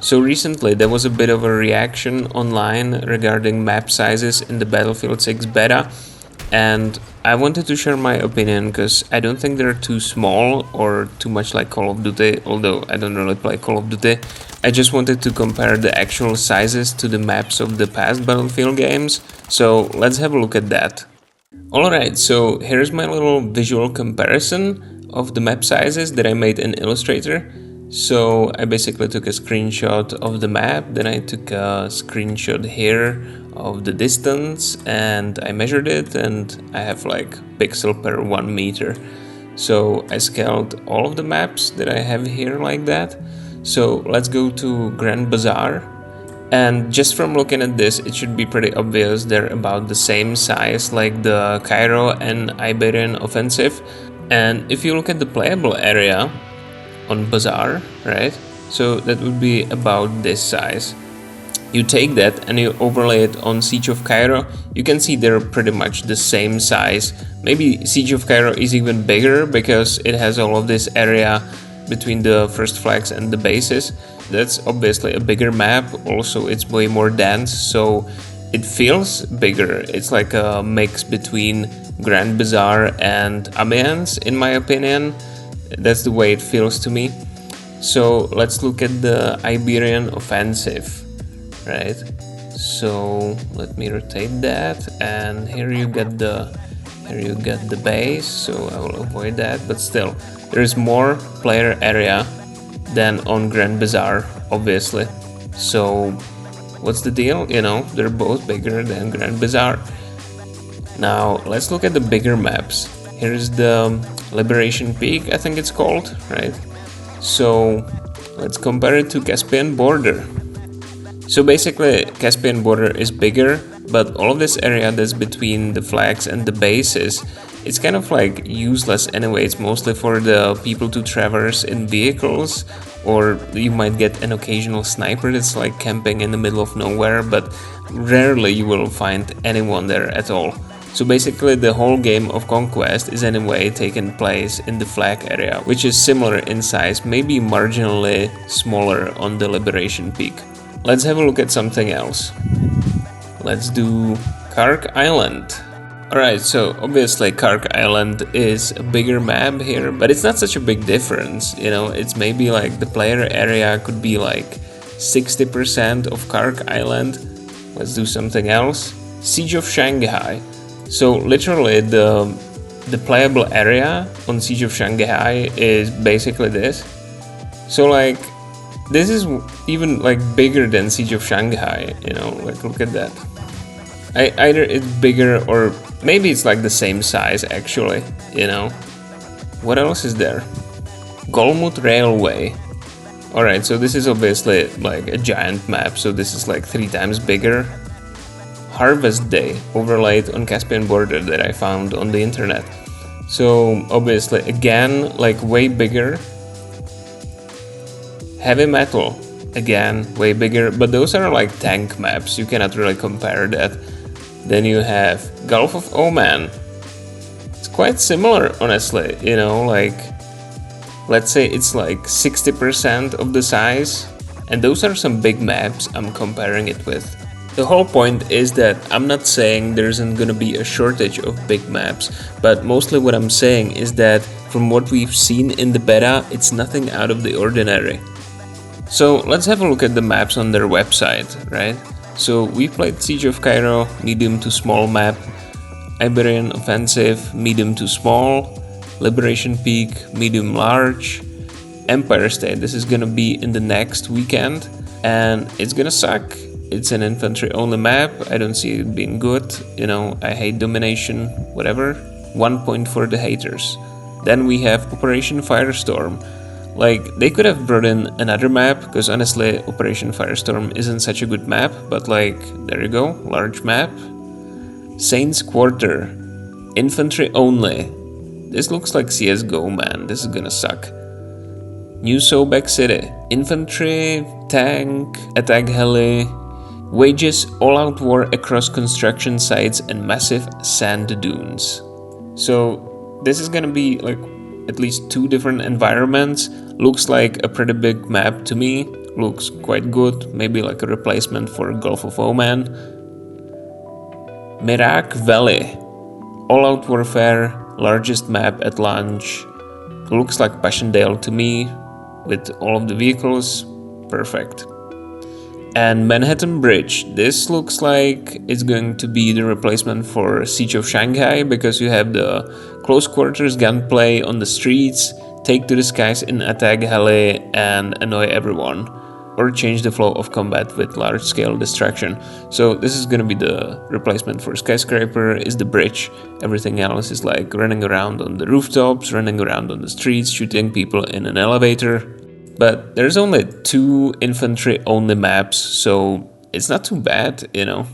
So recently there was a bit of a reaction online regarding map sizes in the Battlefield 6 beta, and I wanted to share my opinion because I don't think they're too small or too much like Call of Duty, although I don't really play Call of Duty. I just wanted to compare the actual sizes to the maps of the past Battlefield games, so let's have a look at that. Alright, so here's my little visual comparison of the map sizes that I made in Illustrator. So I basically took a screenshot of the map, then I took a screenshot here of the distance and I measured it, and I have like pixel per 1 meter. So I scaled all of the maps that I have here like that. So let's go to Grand Bazaar. And just from looking at this, it should be pretty obvious they're about the same size like the Cairo and Iberian offensive. And if you look at the playable area on Bazaar, right? So that would be about this size. You take that and you overlay it on Siege of Cairo, you can see they're pretty much the same size. Maybe Siege of Cairo is even bigger because it has all of this area between the first flags and the bases. That's obviously a bigger map, also it's way more dense, so it feels bigger. It's like a mix between Grand Bazaar and Amiens, in my opinion. That's the way it feels to me. So let's look at the Iberian offensive, right? So let me rotate that, and here you get the base, so I will avoid that, but still there's more player area than on Grand Bazaar, obviously. So what's the deal? You know, they're both bigger than Grand Bazaar. Now let's look at the bigger maps. Here's the Liberation Peak, I think it's called, right? So let's compare it to Caspian Border. So basically Caspian Border is bigger, but all of this area that's between the flags and the bases, it's kind of like useless anyway. It's mostly for the people to traverse in vehicles, or you might get an occasional sniper that's like camping in the middle of nowhere, but rarely you will find anyone there at all. So basically the whole game of Conquest is anyway taking place in the flag area, which is similar in size, maybe marginally smaller on the Liberation Peak. Let's have a look at something else. Let's do Kark Island. Alright, so obviously Kark Island is a bigger map here, but it's not such a big difference, you know, it's maybe like the player area could be like 60% of Kark Island. Let's do something else. Siege of Shanghai. So literally the playable area on Siege of Shanghai is basically this. So like this is even like bigger than Siege of Shanghai, you know, like look at that. Either it's bigger or maybe it's like the same size actually, you know. What else is there? Golmud Railway. Alright, so this is obviously like a giant map, so this is like 3 times bigger. Harvest Day overlaid on Caspian Border that I found on the internet. So obviously again like way bigger. Heavy Metal, again way bigger, but those are like tank maps, you cannot really compare that. Then you have Gulf of Oman. It's quite similar honestly, you know, like let's say it's like 60% of the size, and those are some big maps I'm comparing it with. The whole point is that I'm not saying there isn't gonna be a shortage of big maps, but mostly what I'm saying is that from what we've seen in the beta, it's nothing out of the ordinary. So let's have a look at the maps on their website, right? So we played Siege of Cairo, medium to small map, Iberian Offensive, medium to small, Liberation Peak, medium large, Empire State, this is gonna be in the next weekend, and it's gonna suck. It's an infantry only map, I don't see it being good, you know, I hate domination, whatever. 1 point for the haters. Then we have Operation Firestorm. Like, they could have brought in another map, because honestly, Operation Firestorm isn't such a good map, but like, there you go, large map. Saints Quarter. Infantry only. This looks like CSGO, man, this is gonna suck. New Sobek City. Infantry, tank, attack heli. Wages all-out war across construction sites and massive sand dunes. So this is gonna be like at least 2 different environments. Looks like a pretty big map to me. looks quite good, maybe like a replacement for Gulf of Oman. Merak Valley, all-out warfare, largest map at launch. Looks like Passchendaele to me, with all of the vehicles, perfect. And Manhattan Bridge, this looks like it's going to be the replacement for Siege of Shanghai, because you have the close quarters gunplay on the streets, take to the skies in attack heli and annoy everyone, or change the flow of combat with large-scale distraction. So this is gonna be the replacement for Skyscraper, is the bridge. Everything else is like running around on the rooftops, running around on the streets, shooting people in an elevator. But there's only 2 infantry-only maps, so it's not too bad, you know.